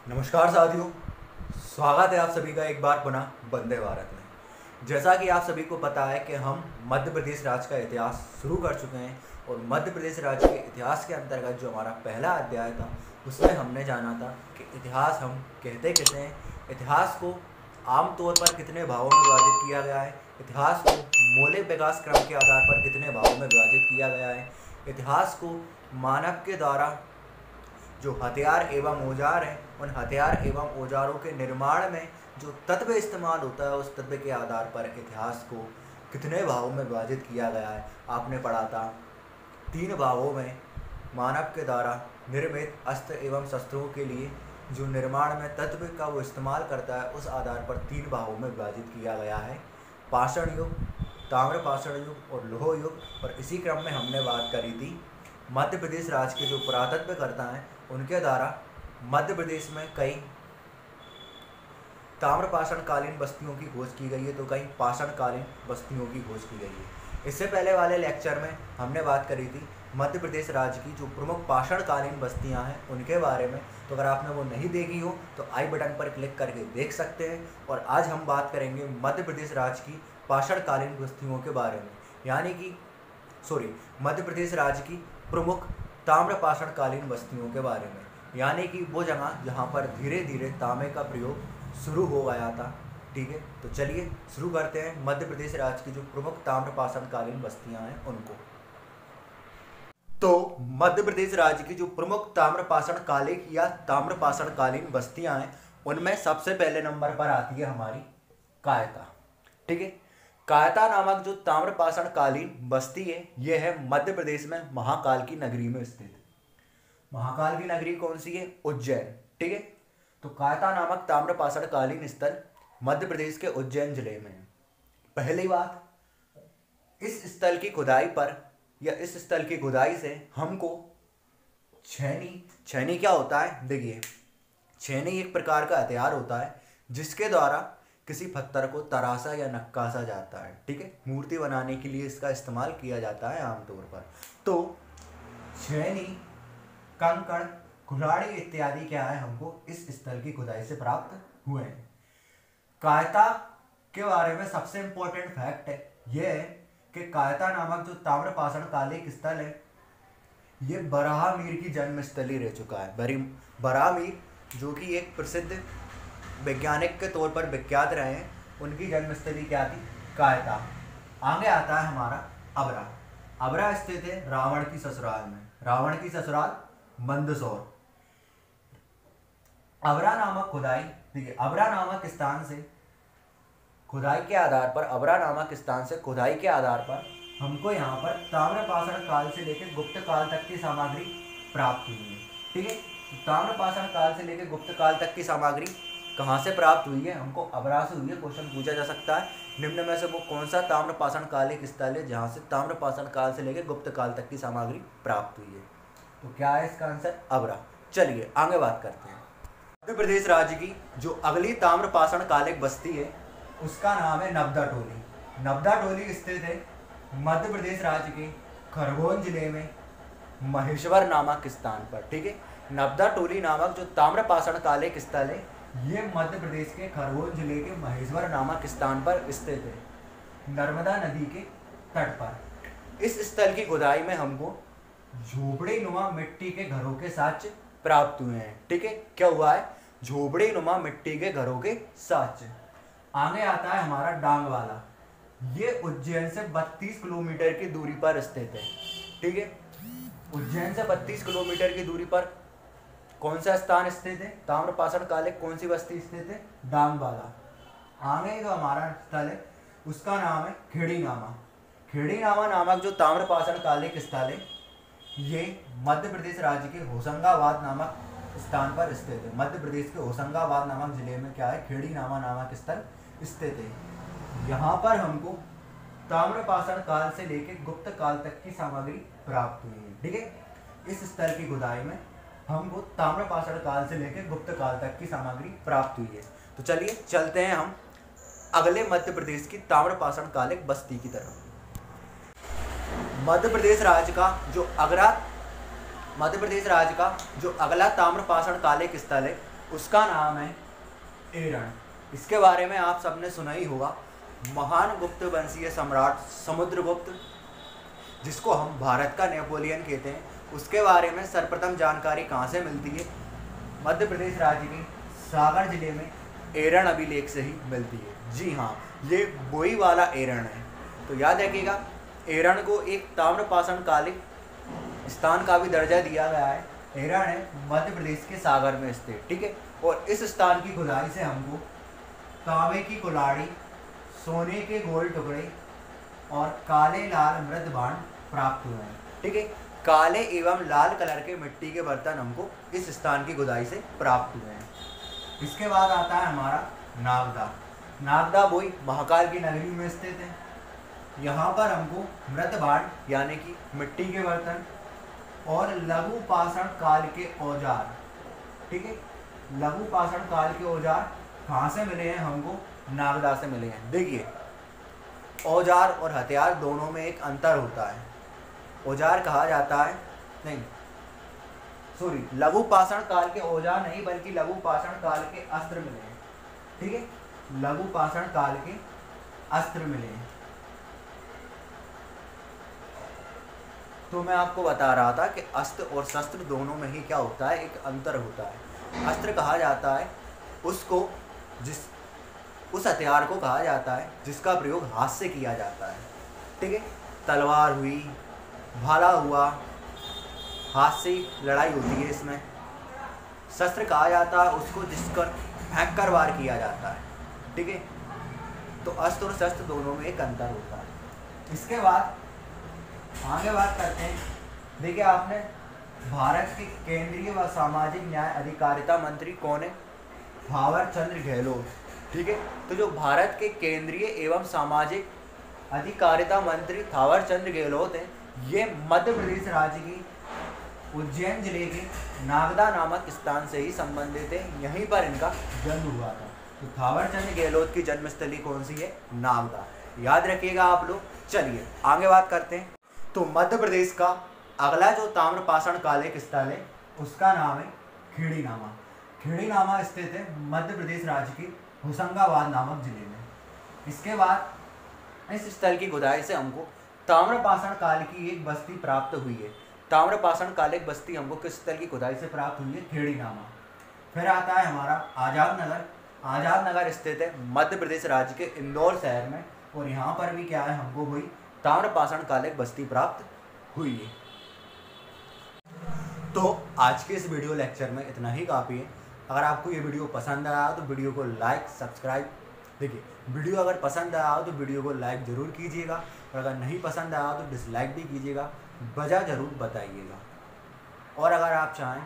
नमस्कार साथियों, स्वागत है आप सभी का एक बार पुनः वंदे भारत में। जैसा कि आप सभी को पता है कि हम मध्य प्रदेश राज्य का इतिहास शुरू कर चुके हैं और मध्य प्रदेश राज्य के इतिहास के अंतर्गत जो हमारा पहला अध्याय था उसमें हमने जाना था कि इतिहास हम कहते किसे हैं, इतिहास को आमतौर पर कितने भागों में विभाजित किया गया है, इतिहास को मौलिक विकास क्रम के आधार पर कितने भागों में विभाजित किया गया है, इतिहास को मानव के द्वारा जो हथियार एवं औजार हैं उन हथियार एवं औजारों के निर्माण में जो तत्व इस्तेमाल होता है उस तत्व के आधार पर इतिहास को कितने भागों में विभाजित किया गया है। आपने पढ़ा था 3 भागों में मानव के द्वारा निर्मित अस्त्र एवं शस्त्रों के लिए जो निर्माण में तत्व का वो इस्तेमाल करता है उस आधार पर 3 भागों में विभाजित किया गया है, पाषाण युग, ताम्र पाषाण युग और लौह युग। और इसी क्रम में हमने बात करी थी मध्य प्रदेश राज्य के जो पुरातत्वकर्ता हैं उनके द्वारा मध्य प्रदेश में कई ताम्रपाषाण कालीन बस्तियों की खोज की गई है तो कई पाषाण कालीन बस्तियों की खोज की गई है। इससे पहले वाले लेक्चर में हमने बात करी थी मध्य प्रदेश राज्य की जो प्रमुख पाषाण कालीन बस्तियां हैं उनके बारे में, तो अगर आपने वो नहीं देखी हो तो आई बटन पर क्लिक करके देख सकते हैं। और आज हम बात करेंगे मध्य प्रदेश राज्य की पाषाण कालीन बस्तियों के बारे में, यानी कि मध्य प्रदेश राज्य की प्रमुख ताम्रपाषाण कालीन बस्तियों के बारे में, यानी कि वो जगह जहाँ पर धीरे धीरे तांबे का प्रयोग शुरू हो गया था। ठीक है, तो चलिए शुरू करते हैं मध्य प्रदेश राज्य की जो प्रमुख ताम्रपाषाण कालीन बस्तियां हैं उनको। तो मध्य प्रदेश राज्य की जो प्रमुख ताम्रपाषाण कालीन या ताम्रपाषाण कालीन बस्तियां हैं उनमें सबसे पहले नंबर पर आती है हमारी कायता। ठीक है, कायता नामक जो ताम्रपाषाण कालीन बस्ती है यह है मध्य प्रदेश में महाकाल की नगरी में स्थित। महाकाल की नगरी कौन सी है? उज्जैन। ठीक है, तो कायता नामक ताम्रपाषाण कालीन स्थल मध्य प्रदेश के उज्जैन जिले में है। पहली बात, इस स्थल की खुदाई पर या इस स्थल की खुदाई से हमको छेनी क्या होता है? देखिए, छेनी एक प्रकार का हथियार होता है जिसके द्वारा किसी पत्थर को तराशा या नक्कासा जाता है। ठीक है, मूर्ति बनाने के लिए इसका इस्तेमाल किया जाता है आमतौर पर। तो छेनी, कंकड़, कुल्हाड़ी इत्यादि क्या है हमको इस स्थल की खुदाई से प्राप्त हुए हैं। कायता के बारे में सबसे इंपॉर्टेंट फैक्ट है यह है कि कायता नामक जो ताम्रपाषाण कालीन स्थल है ये बराहमीर की जन्मस्थली रह चुका है। बराहमीर जो कि एक प्रसिद्ध वैज्ञानिक के तौर पर विख्यात रहे हैं, उनकी जन्मस्थली क्या थी? कायता। आगे आता है हमारा अबरा। अबरा स्थित है रावण की ससुराल में। रावण की ससुराल मंदसौर। अबरा नामक खुदाई, देखिए अबरा नामक स्थान से खुदाई के आधार पर हमको यहाँ पर ताम्रपाषाण काल से लेकर गुप्त काल तक की सामग्री प्राप्त हुई है। ठीक है, तो ताम्रपाषाण काल से लेकर गुप्त काल तक की सामग्री कहाँ से प्राप्त हुई है? हमको अबरा से हुई है। क्वेश्चन पूछा जा सकता है निम्न में से वो कौन सा ताम्रपाषाण कालीन स्थल है जहाँ से ताम्रपाषाण काल से लेकर गुप्त काल तक की सामग्री प्राप्त हुई है? तो क्या है इसका आंसर? अबरा। चलिए आगे बात करते हैं। मध्य प्रदेश राज्य की जो अगली ताम्रपाषाण कालीन बस्ती है उसका नाम है नबदा टोली। नबदा टोली स्थित है मध्य प्रदेश राज्य के खरगोन जिले में महेश्वर नामक स्थान पर। ठीक है, नबदा टोली नामक जो ताम्रपाषाण कालीन स्थल है ये मध्य प्रदेश के खरगोन जिले के महेश्वर नामक स्थान पर स्थित है, नर्मदा नदी के तट पर। इस स्थल की खुदाई में हमको झोपड़ी नुमा मिट्टी के घरों के साक्ष्य प्राप्त हुए हैं। ठीक है, क्या हुआ है? झोपड़ी नुमा मिट्टी के घरों के साक्ष्य। आगे आता है हमारा डांगवाला। ये उज्जैन से 32 किलोमीटर की दूरी पर स्थित है। ठीक है, उज्जैन से 32 किलोमीटर की दूरी पर कौन सा स्थान स्थित है? ताम्रपाषाण कालीन कौन सी बस्ती स्थित है? डांगवाला। आगे जो हमारा स्थल है उसका नाम है खेड़ीनामा। खेड़ीनामा नामक जो ताम्रपाषाण कालीन स्थल है ये मध्य प्रदेश राज्य के होशंगाबाद नामक स्थान पर स्थित है। मध्य प्रदेश के होशंगाबाद नामक जिले में क्या है? खेड़ीनामा नामक स्थल स्थित है। यहाँ पर हमको ताम्रपाषाण काल से लेकर गुप्त काल तक की सामग्री प्राप्त हुई है। ठीक है, इस स्थल की खुदाई में हमको ताम्रपाषाण काल से लेकर गुप्त काल तक की सामग्री प्राप्त हुई है। तो चलिए चलते हैं हम अगले मध्य प्रदेश की ताम्रपाषाण कालीन बस्ती की तरफ। मध्य प्रदेश राज्य का जो अगला ताम्रपाषाण कालीन स्थल है उसका नाम है एरण। इसके बारे में आप सबने सुना ही होगा। महान गुप्त वंशीय सम्राट समुद्रगुप्त, जिसको हम भारत का नेपोलियन कहते हैं, उसके बारे में सर्वप्रथम जानकारी कहाँ से मिलती है? मध्य प्रदेश राज्य के सागर जिले में एरण अभिलेख से ही मिलती है। जी हाँ, ये वही वाला एरण है। तो याद रखिएगा, एरण को एक ताम्रपाषाण कालिक स्थान का भी दर्जा दिया गया है। एरण है मध्य प्रदेश के सागर में स्थित, ठीक है। और इस स्थान की खुदाई से हमको तांबे की कुल्हाड़ी, सोने के गोल टुकड़े और काले लाल मृत भांड प्राप्त हुए हैं, ठीक है। काले एवं लाल कलर के मिट्टी के बर्तन हमको इस स्थान की खुदाई से प्राप्त हुए हैं। इसके बाद आता है हमारा नागदा। नागदा वही महाकाल की नगरी में स्थित है। यहाँ पर हमको मृत भांड यानी कि मिट्टी के बर्तन और लघु पाषाण काल के औजार, ठीक है, लघु पाषाण काल के औजार कहाँ से मिले हैं? हमको नागदा से मिले हैं। देखिए, औजार और हथियार दोनों में एक अंतर होता है। औजार कहा जाता है, नहीं सॉरी, लघु पाषाण काल के औजार नहीं बल्कि लघु पाषाण काल के अस्त्र मिले हैं, ठीक है। लघु पाषाण काल के अस्त्र मिले हैं। तो मैं आपको बता रहा था कि अस्त्र और शस्त्र दोनों में ही क्या होता है? एक अंतर होता है। अस्त्र कहा जाता है उसको उस हथियार को कहा जाता है जिसका प्रयोग हाथ से किया जाता है, ठीक है। तलवार हुई, भाला हुआ, हाथ से लड़ाई होती है इसमें। शस्त्र कहा जाता है उसको जिसका फेंक कर वार किया जाता है, ठीक है। तो अस्त्र और शस्त्र दोनों में एक अंतर होता है। इसके बाद आगे बात करते हैं। देखिए, आपने भारत के केंद्रीय व सामाजिक न्याय अधिकारिता मंत्री कौन है? थावर चंद गहलोत, ठीक है। तो जो भारत के केंद्रीय एवं सामाजिक अधिकारिता मंत्री थावर चंद गहलोत हैं, ये मध्य प्रदेश राज्य की उज्जैन जिले के नागदा नामक स्थान से ही संबंधित है। यहीं पर इनका जन्म हुआ था। तो थावर चंद गहलोत की जन्मस्थली कौन सी है? नागदा। याद रखिएगा आप लोग। चलिए आगे बात करते हैं। तो मध्य प्रदेश का अगला जो ताम्रपाषाण कालिक स्थल है उसका नाम है खेड़ीनामा। खेड़ीनामा स्थित है मध्य प्रदेश राज्य के होशंगाबाद नामक जिले में। इसके बाद इस स्थल की खुदाई से हमको ताम्रपाषाण काल की एक बस्ती प्राप्त हुई है। ताम्रपाषाण कालिक बस्ती हमको किस स्थल की खुदाई से प्राप्त हुई है? खेड़ीनामा। फिर आता है हमारा आजाद नगर। आजाद नगर स्थित है मध्य प्रदेश राज्य के इंदौर शहर में, और यहाँ पर भी क्या है? हमको वही ताम्रपाषाण कालिक बस्ती प्राप्त हुई है। तो आज के इस वीडियो लेक्चर में इतना ही काफ़ी है। अगर आपको ये वीडियो पसंद आया तो वीडियो को लाइक सब्सक्राइब, देखिए वीडियो अगर पसंद आया हो तो वीडियो को लाइक ज़रूर कीजिएगा, और अगर नहीं पसंद आया तो डिसलाइक भी कीजिएगा, वजह ज़रूर बताइएगा। और अगर आप चाहें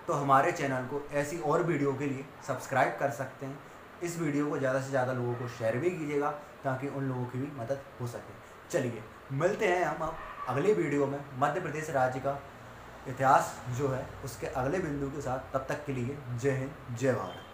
तो हमारे चैनल को ऐसी और वीडियो के लिए सब्सक्राइब कर सकते हैं। इस वीडियो को ज़्यादा से ज़्यादा लोगों को शेयर भी कीजिएगा ताकि उन लोगों की भी मदद हो सके। चलिए मिलते हैं हम अब अगले वीडियो में मध्य प्रदेश राज्य का इतिहास जो है उसके अगले बिंदु के साथ। तब तक के लिए जय हिंद, जय भारत।